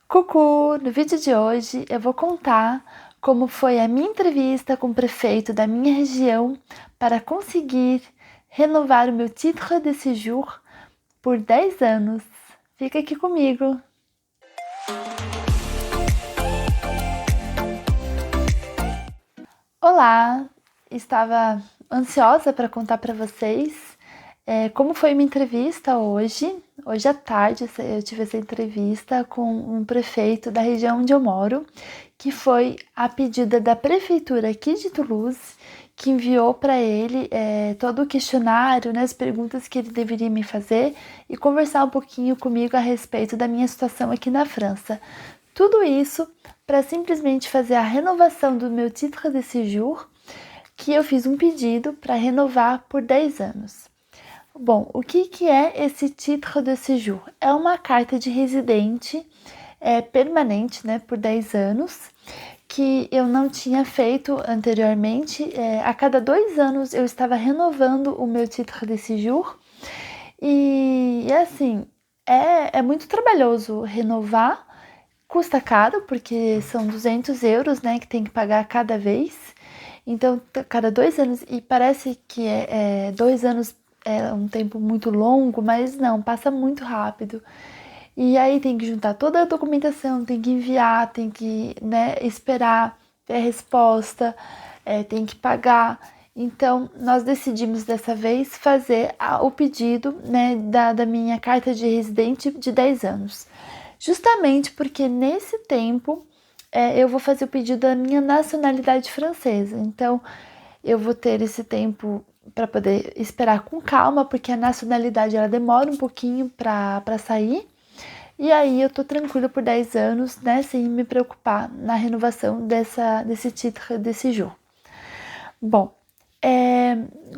Cucu! No vídeo de hoje eu vou contar como foi a minha entrevista com o prefeito da minha região para conseguir renovar o meu titre de séjour por 10 anos. Fica aqui comigo! Olá! Estava ansiosa para contar para vocês como foi minha entrevista hoje. Hoje à tarde eu tive essa entrevista com um prefeito da região onde eu moro, que foi a pedida da prefeitura aqui de Toulouse, que enviou para ele todo o questionário, né, as perguntas que ele deveria me fazer e conversar um pouquinho comigo a respeito da minha situação aqui na França. Tudo isso para simplesmente fazer a renovação do meu titre de séjour, que eu fiz um pedido para renovar por 10 anos. Bom, o que é esse titre de séjour? É uma carta de residente permanente, né, por 10 anos, que eu não tinha feito anteriormente. A cada 2 anos eu estava renovando o meu titre de séjour e assim, é muito trabalhoso renovar, custa caro porque são 200 euros, né, que tem que pagar cada vez. Então, cada 2 anos, e parece que 2 anos é um tempo muito longo, mas não, passa muito rápido. E aí tem que juntar toda a documentação, tem que enviar, tem que, né, esperar ter a resposta, tem que pagar. Então, nós decidimos dessa vez fazer o pedido, né, da minha carta de residente de 10 anos. Justamente porque nesse tempo eu vou fazer o pedido da minha nacionalidade francesa. Então, eu vou ter esse tempo para poder esperar com calma, porque a nacionalidade ela demora um pouquinho para sair. E aí eu tô tranquila por 10 anos, né, sem me preocupar na renovação desse titre de séjour. Bom,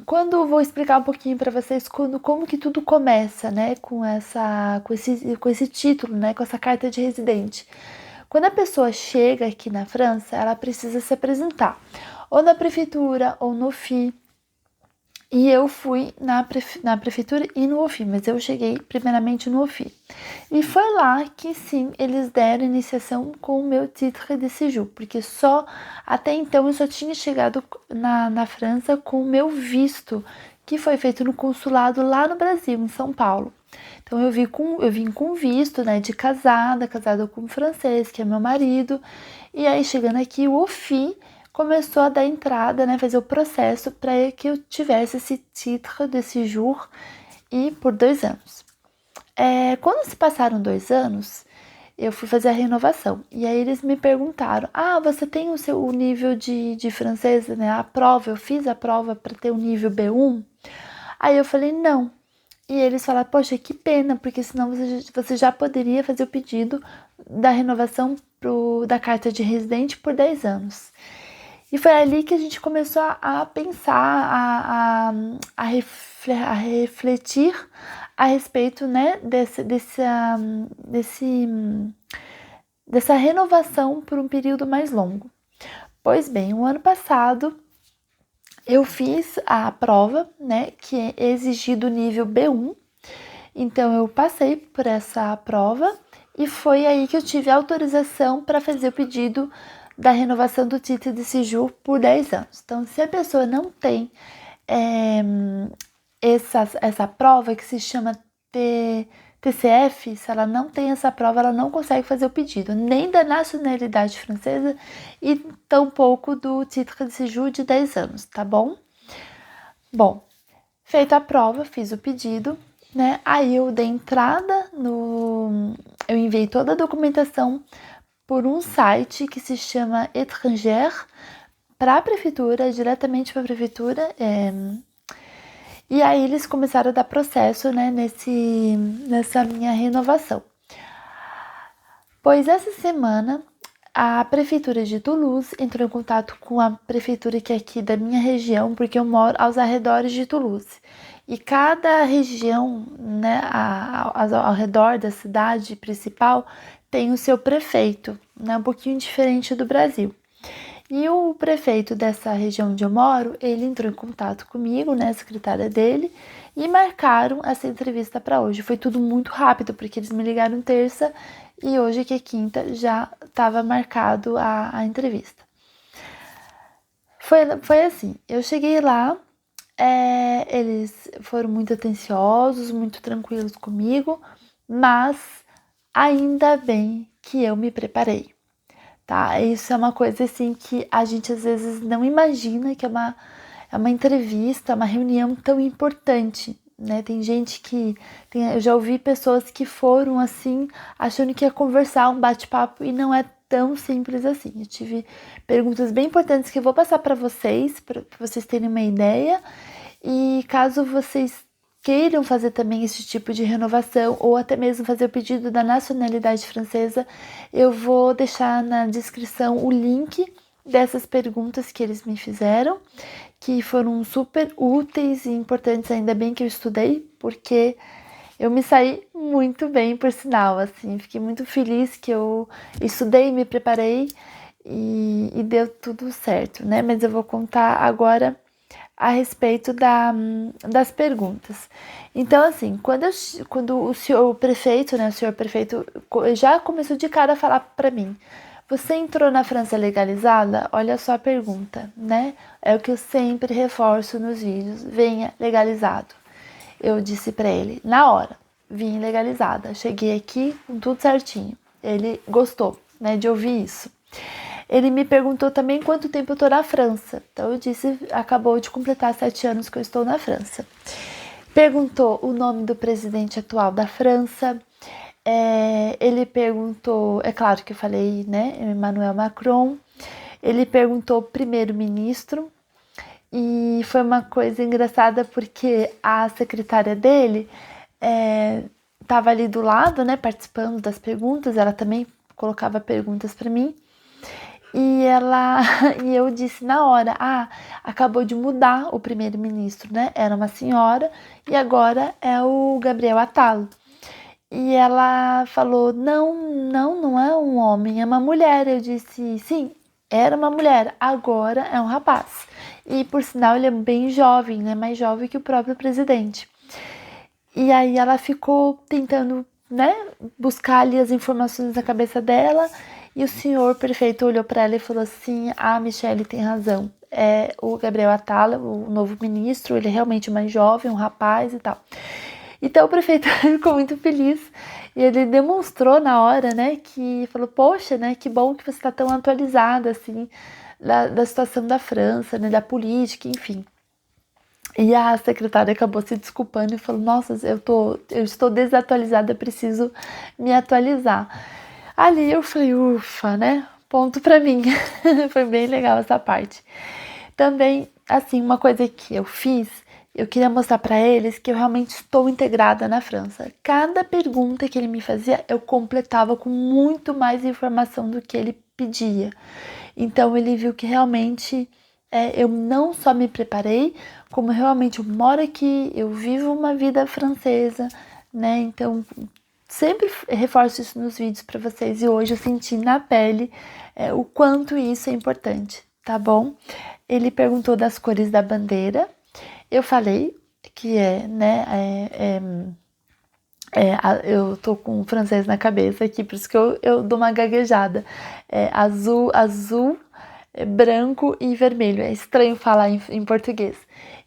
quando eu vou explicar um pouquinho para vocês como que tudo começa, né, com esse título, né, com essa carta de residente. Quando a pessoa chega aqui na França, ela precisa se apresentar ou na prefeitura ou no OFII. E eu fui na prefeitura e no OFII, mas eu cheguei primeiramente no OFII. E foi lá que sim, eles deram iniciação com o meu titre de séjour, porque até então eu só tinha chegado na França com o meu visto, que foi feito no consulado lá no Brasil, em São Paulo. Então eu vim com visto, né, de casada com um francês, que é meu marido. E aí chegando aqui, o OFII começou a dar entrada, né, fazer o processo para que eu tivesse esse titre de séjour e por 2 anos. Quando se passaram 2 anos, eu fui fazer a renovação. E aí eles me perguntaram: ah, você tem o nível de francês, né? A prova, eu fiz a prova para ter o nível B1. Aí eu falei, não. E eles falaram, poxa, que pena, porque senão você já poderia fazer o pedido da renovação da carta de residente por 10 anos. E foi ali que a gente começou a pensar, a refletir a respeito, né, dessa renovação por um período mais longo. Pois bem, o ano passado eu fiz a prova, né, que é exigido nível B1. Então eu passei por essa prova e foi aí que eu tive autorização para fazer o pedido da renovação do título de séjour por 10 anos. Então, se a pessoa não tem essa prova que se chama TCF, se ela não tem essa prova, ela não consegue fazer o pedido, nem da nacionalidade francesa e tampouco do título de séjour de 10 anos, tá bom? Bom, feita a prova, fiz o pedido, né? Aí eu dei entrada eu enviei toda a documentação por um site que se chama Étrangère para a prefeitura, diretamente para a prefeitura. E aí eles começaram a dar processo, né, nessa minha renovação. Pois essa semana a prefeitura de Toulouse entrou em contato com a prefeitura que é aqui da minha região, porque eu moro aos arredores de Toulouse. E cada região, né, ao redor da cidade principal, tem o seu prefeito, né, um pouquinho diferente do Brasil. E o prefeito dessa região onde eu moro, ele entrou em contato comigo, né, a secretária dele, e marcaram essa entrevista para hoje. Foi tudo muito rápido, porque eles me ligaram terça e hoje, que é quinta, já estava marcado a entrevista. Foi assim, eu cheguei lá, eles foram muito atenciosos, muito tranquilos comigo, mas ainda bem que eu me preparei, tá? Isso é uma coisa assim que a gente às vezes não imagina que é uma entrevista, uma reunião tão importante, né? Tem gente eu já ouvi pessoas que foram assim, achando que ia conversar, um bate-papo, e não é tão simples assim. Eu tive perguntas bem importantes que eu vou passar para vocês terem uma ideia, e caso vocês queiram fazer também esse tipo de renovação ou até mesmo fazer o pedido da nacionalidade francesa, eu vou deixar na descrição o link dessas perguntas que eles me fizeram, que foram super úteis e importantes. Ainda bem que eu estudei, porque eu me saí muito bem, por sinal, assim, fiquei muito feliz que eu estudei, me preparei e deu tudo certo, né? Mas eu vou contar agora a respeito das perguntas. Então, assim, quando o prefeito, né, o senhor prefeito, já começou de cara a falar para mim: você entrou na França legalizada? Olha só a pergunta, né? É o que eu sempre reforço nos vídeos: venha legalizado. Eu disse para ele, na hora, vim legalizada, cheguei aqui com tudo certinho. Ele gostou, né, de ouvir isso. Ele me perguntou também quanto tempo eu estou na França. Então eu disse, acabou de completar 7 anos que eu estou na França. Perguntou o nome do presidente atual da França. Ele perguntou, é claro que eu falei, né, Emmanuel Macron. Ele perguntou primeiro-ministro. E foi uma coisa engraçada porque a secretária dele estava ali do lado, né, participando das perguntas. Ela também colocava perguntas para mim. E eu disse na hora: acabou de mudar o primeiro-ministro, né? Era uma senhora e agora é o Gabriel Attal. E ela falou: não é um homem, é uma mulher. Eu disse: sim, era uma mulher, agora é um rapaz. E por sinal ele é bem jovem, né? Mais jovem que o próprio presidente. E aí ela ficou tentando, né, buscar ali as informações na cabeça dela. E o senhor prefeito olhou para ela e falou assim: Michele tem razão. É o Gabriel Attal, o novo ministro, ele é realmente mais jovem, um rapaz e tal. Então o prefeito ficou muito feliz e ele demonstrou na hora, né, que falou: poxa, né, que bom que você está tão atualizada assim da situação da França, né, da política, enfim. E a secretária acabou se desculpando e falou: nossa, eu estou desatualizada, preciso me atualizar. Ali eu falei: ufa, né? Ponto pra mim. Foi bem legal essa parte. Também, assim, uma coisa que eu fiz, eu queria mostrar para eles que eu realmente estou integrada na França. Cada pergunta que ele me fazia, eu completava com muito mais informação do que ele pedia. Então ele viu que realmente eu não só me preparei, como realmente eu moro aqui, eu vivo uma vida francesa, né? Então sempre reforço isso nos vídeos para vocês e hoje eu senti na pele o quanto isso é importante, tá bom? Ele perguntou das cores da bandeira, eu falei que eu tô com o francês na cabeça aqui, por isso que eu dou uma gaguejada. Azul, branco e vermelho. É estranho falar em português.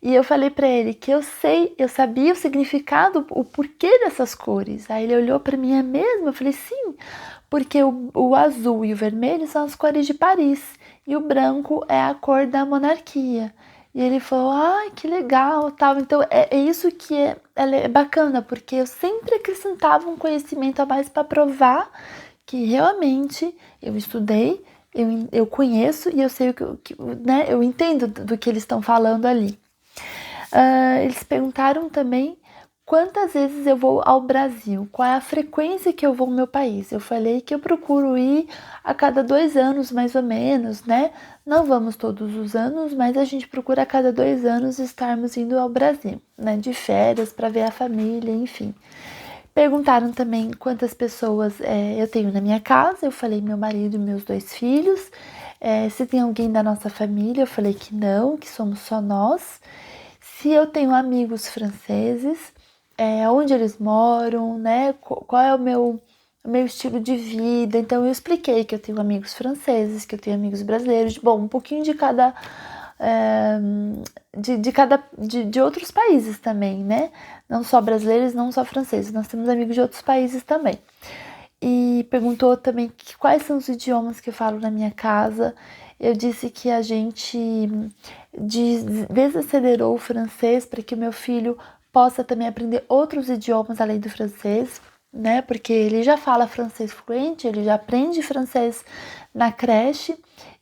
E eu falei para ele que eu sabia o significado, o porquê dessas cores. Aí ele olhou para mim: é mesmo? Eu falei: sim, porque o azul e o vermelho são as cores de Paris e o branco é a cor da monarquia. E ele falou: que legal, tal. Então é isso que é bacana, porque eu sempre acrescentava um conhecimento a mais para provar que realmente eu estudei, eu conheço e eu sei né, eu entendo do que eles estão falando ali. Eles perguntaram também quantas vezes eu vou ao Brasil, qual é a frequência que eu vou ao meu país. Eu falei que eu procuro ir a cada 2 anos, mais ou menos, né? Não vamos todos os anos, mas a gente procura a cada 2 anos estarmos indo ao Brasil, né? De férias, para ver a família, enfim. Perguntaram também quantas pessoas eu tenho na minha casa. Eu falei meu marido e meus 2 filhos. Se tem alguém da nossa família, eu falei que não, que somos só nós. Se eu tenho amigos franceses, onde eles moram, né? Qual é o meu estilo de vida. Então eu expliquei que eu tenho amigos franceses, que eu tenho amigos brasileiros, bom, um pouquinho de cada de outros países também, né? Não só brasileiros, não só franceses, nós temos amigos de outros países também. E perguntou também quais são os idiomas que eu falo na minha casa. Eu disse que a gente desacelerou o francês para que o meu filho possa também aprender outros idiomas além do francês, né? Porque ele já fala francês fluente, ele já aprende francês na creche.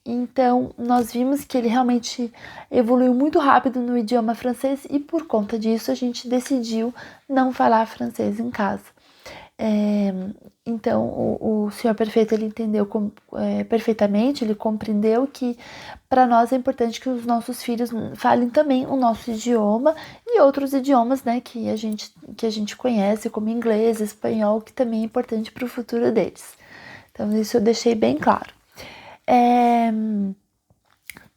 Então, nós vimos que ele realmente evoluiu muito rápido no idioma francês e por conta disso a gente decidiu não falar francês em casa. Então, o Senhor Perfeito, ele entendeu perfeitamente, ele compreendeu que para nós é importante que os nossos filhos falem também o nosso idioma e outros idiomas, né, que a gente conhece, como inglês, espanhol, que também é importante para o futuro deles. Então, isso eu deixei bem claro.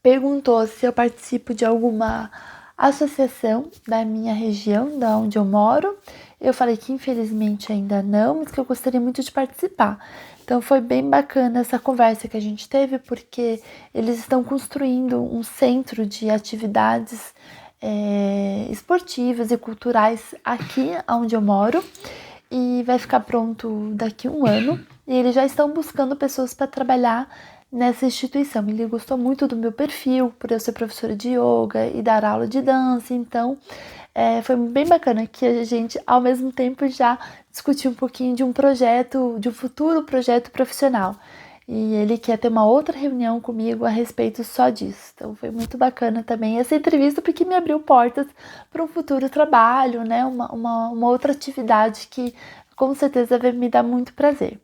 Perguntou se eu participo de alguma associação da minha região, da onde eu moro. Eu falei que infelizmente ainda não, mas que eu gostaria muito de participar. Então foi bem bacana essa conversa que a gente teve, porque eles estão construindo um centro de atividades esportivas e culturais aqui onde eu moro e vai ficar pronto daqui a um ano. E eles já estão buscando pessoas para trabalhar nessa instituição. Ele gostou muito do meu perfil, por eu ser professora de yoga e dar aula de dança, então foi bem bacana que a gente, ao mesmo tempo, já discutiu um pouquinho de um projeto, de um futuro projeto profissional. E ele quer ter uma outra reunião comigo a respeito só disso. Então foi muito bacana também essa entrevista, porque me abriu portas para um futuro trabalho, né? Uma outra atividade que com certeza vai me dar muito prazer.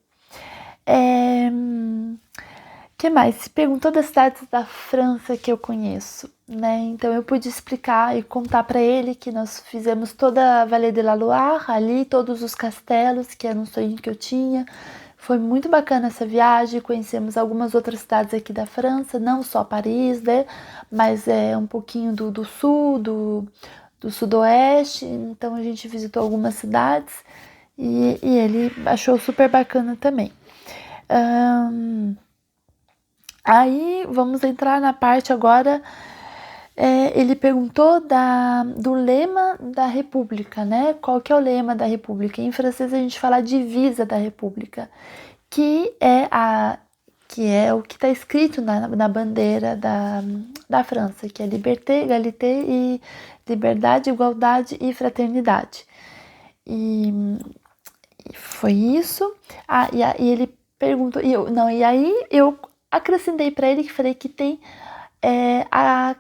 Que mais? Se perguntou das cidades da França que eu conheço, né? Então eu pude explicar e contar para ele que nós fizemos toda a Vallée de la Loire ali, todos os castelos, que era um sonho que eu tinha. Foi muito bacana essa viagem, conhecemos algumas outras cidades aqui da França, não só Paris, né? Mas um pouquinho do sul, do sudoeste. Então a gente visitou algumas cidades e ele achou super bacana também. Aí vamos entrar na parte agora. Ele perguntou do lema da República, né? Qual que é o lema da República? Em francês a gente fala divisa da República, que é o que está escrito na bandeira da França, que é liberté, égalité e liberdade, igualdade e fraternidade. E foi isso. E ele perguntou, e aí eu acrescentei para ele que falei que tem a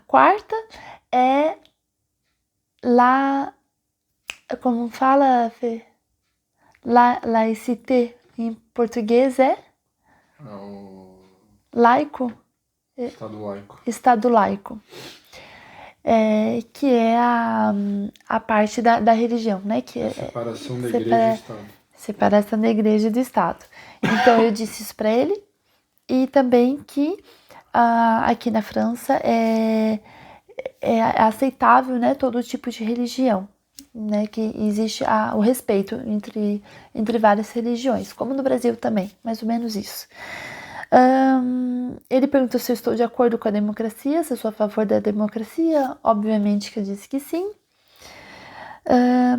quarta é como fala, Fê? Laicité em português laico? Estado laico. Estado laico. Que é a parte da religião, né? Que é separação da igreja e do Estado. Separação da igreja e do Estado. Então eu disse isso para ele e também que aqui na França é aceitável, né, todo tipo de religião, né, que existe o respeito entre várias religiões, como no Brasil também, mais ou menos isso. Ele perguntou se eu estou de acordo com a democracia, se eu sou a favor da democracia. Obviamente que eu disse que sim.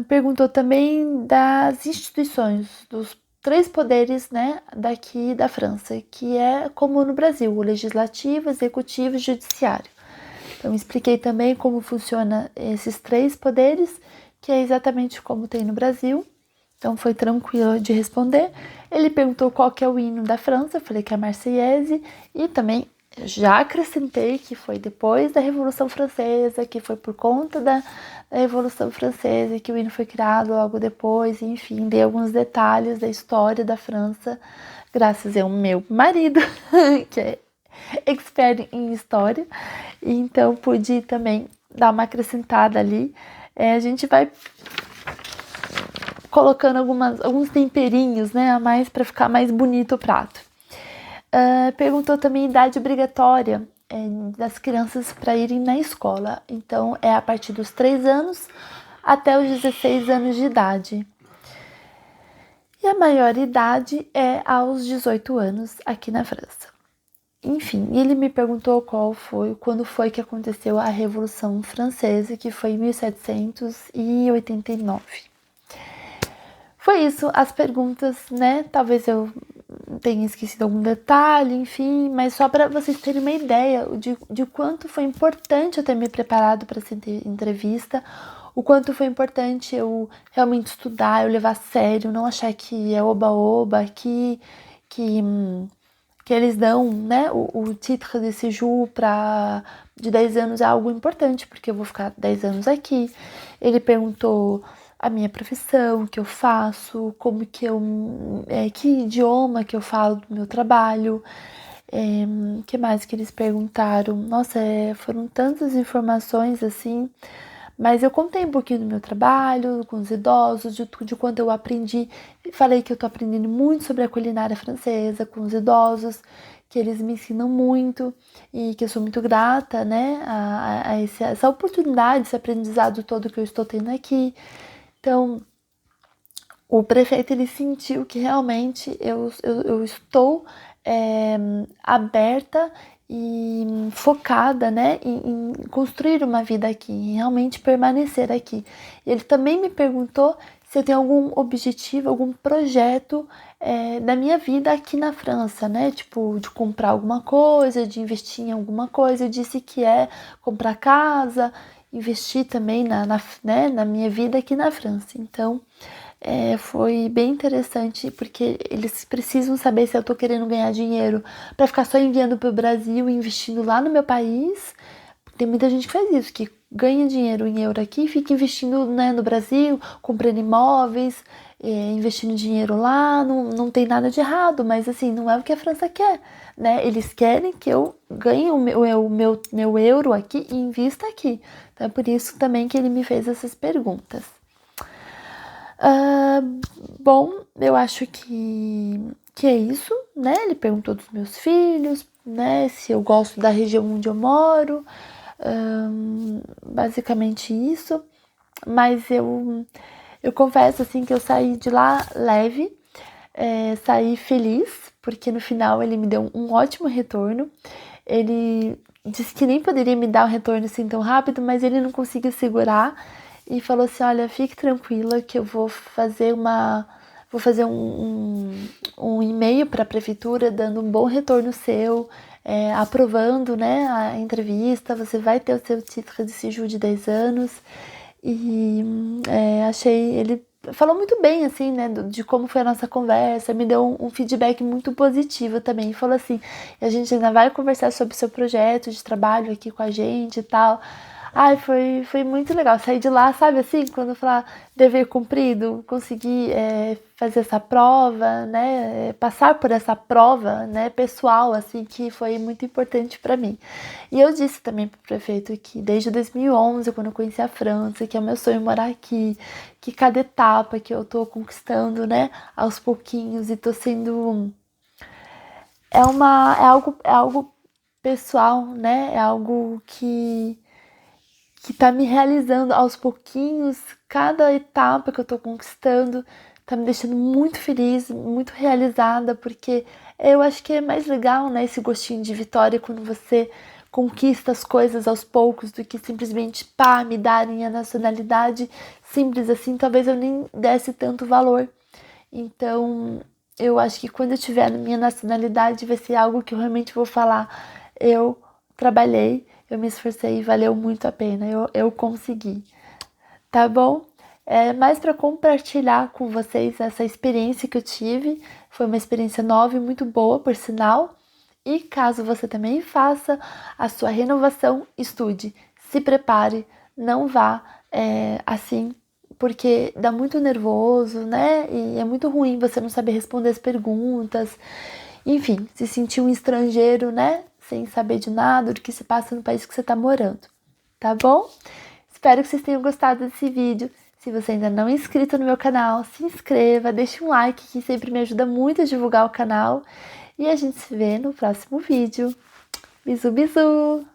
Perguntou também das instituições, dos 3 poderes, né, daqui da França, que é como no Brasil, o legislativo, executivo e judiciário. Então expliquei também como funciona esses 3 poderes, que é exatamente como tem no Brasil. Então foi tranquilo de responder. Ele perguntou qual que é o hino da França, eu falei que é a Marseillaise, e também já acrescentei que foi depois da Revolução Francesa, que foi por conta da Revolução Francesa, que o hino foi criado logo depois, enfim, dei alguns detalhes da história da França, graças ao meu marido, que é expert em história, e então pude também dar uma acrescentada ali. A gente vai colocando alguns temperinhos, né, a mais para ficar mais bonito o prato. Perguntou também idade obrigatória das crianças para irem na escola. Então, é a partir dos 3 anos até os 16 anos de idade. E a maior idade é aos 18 anos aqui na França. Enfim, ele me perguntou quando foi que aconteceu a Revolução Francesa, que foi em 1789. Foi isso, as perguntas, né? Talvez eu tenha esquecido algum detalhe, enfim, mas só para vocês terem uma ideia de quanto foi importante eu ter me preparado para essa entrevista, o quanto foi importante eu realmente estudar, eu levar a sério, não achar que é oba-oba, que eles dão, né, o titre de séjour de 10 anos é algo importante, porque eu vou ficar 10 anos aqui. Ele perguntou a minha profissão, o que eu faço, que idioma que eu falo do meu trabalho, que mais que eles perguntaram? Nossa, foram tantas informações assim, mas eu contei um pouquinho do meu trabalho com os idosos, de quanto eu aprendi. Falei que eu tô aprendendo muito sobre a culinária francesa com os idosos, que eles me ensinam muito e que eu sou muito grata, né, a essa oportunidade, esse aprendizado todo que eu estou tendo aqui. Então, o prefeito, ele sentiu que realmente eu estou aberta e focada, né, em construir uma vida aqui, em realmente permanecer aqui. Ele também me perguntou se eu tenho algum objetivo, algum projeto da minha vida aqui na França, né, tipo, de comprar alguma coisa, de investir em alguma coisa. Eu disse que é comprar casa, investir também na minha vida aqui na França. Então, foi bem interessante, porque eles precisam saber se eu tô querendo ganhar dinheiro para ficar só enviando para o Brasil e investindo lá no meu país. Tem muita gente que faz isso, que ganha dinheiro em euro aqui e fica investindo, né, no Brasil, comprando imóveis, investindo dinheiro lá. Não tem nada de errado, mas assim, não é o que a França quer, né? Eles querem que eu ganhe o meu euro aqui e invista aqui. Então é por isso também que ele me fez essas perguntas. Bom, eu acho que é isso, né? Ele perguntou dos meus filhos, né? Se eu gosto da região onde eu moro, basicamente isso. Mas eu confesso, assim, que eu saí de lá leve, saí feliz, porque no final ele me deu um ótimo retorno. Ele disse que nem poderia me dar um retorno assim tão rápido, mas ele não conseguiu segurar e falou assim: olha, fique tranquila que eu vou fazer um e-mail para a prefeitura dando um bom retorno seu, aprovando, né, a entrevista. Você vai ter o seu título de séjour de 10 anos. E ele falou muito bem, assim, né, de como foi a nossa conversa, me deu um feedback muito positivo também. Falou assim: a gente ainda vai conversar sobre o seu projeto de trabalho aqui com a gente e tal. Ai, foi muito legal sair de lá, sabe assim, quando falar dever cumprido, conseguir fazer essa prova, né, passar por essa prova, né, pessoal, assim, que foi muito importante para mim. E eu disse também pro prefeito que desde 2011, quando eu conheci a França, que é meu sonho morar aqui, que cada etapa que eu tô conquistando, né, aos pouquinhos, e tô sendo... É algo pessoal, né, é algo que tá me realizando aos pouquinhos. Cada etapa que eu tô conquistando tá me deixando muito feliz, muito realizada, porque eu acho que é mais legal, né, esse gostinho de vitória quando você conquista as coisas aos poucos, do que simplesmente, me darem a nacionalidade simples assim, talvez eu nem desse tanto valor. Então, eu acho que quando eu tiver na minha nacionalidade vai ser algo que eu realmente vou falar: eu trabalhei, eu me esforcei e valeu muito a pena, eu consegui, tá bom? Mais para compartilhar com vocês essa experiência que eu tive. Foi uma experiência nova e muito boa, por sinal. E caso você também faça a sua renovação, estude, se prepare, não vá assim, porque dá muito nervoso, né? E é muito ruim você não saber responder as perguntas. Enfim, se sentir um estrangeiro, né? Sem saber de nada do que se passa no país que você está morando, tá bom? Espero que vocês tenham gostado desse vídeo. Se você ainda não é inscrito no meu canal, se inscreva, deixe um like que sempre me ajuda muito a divulgar o canal. E a gente se vê no próximo vídeo. Bisu, bisu!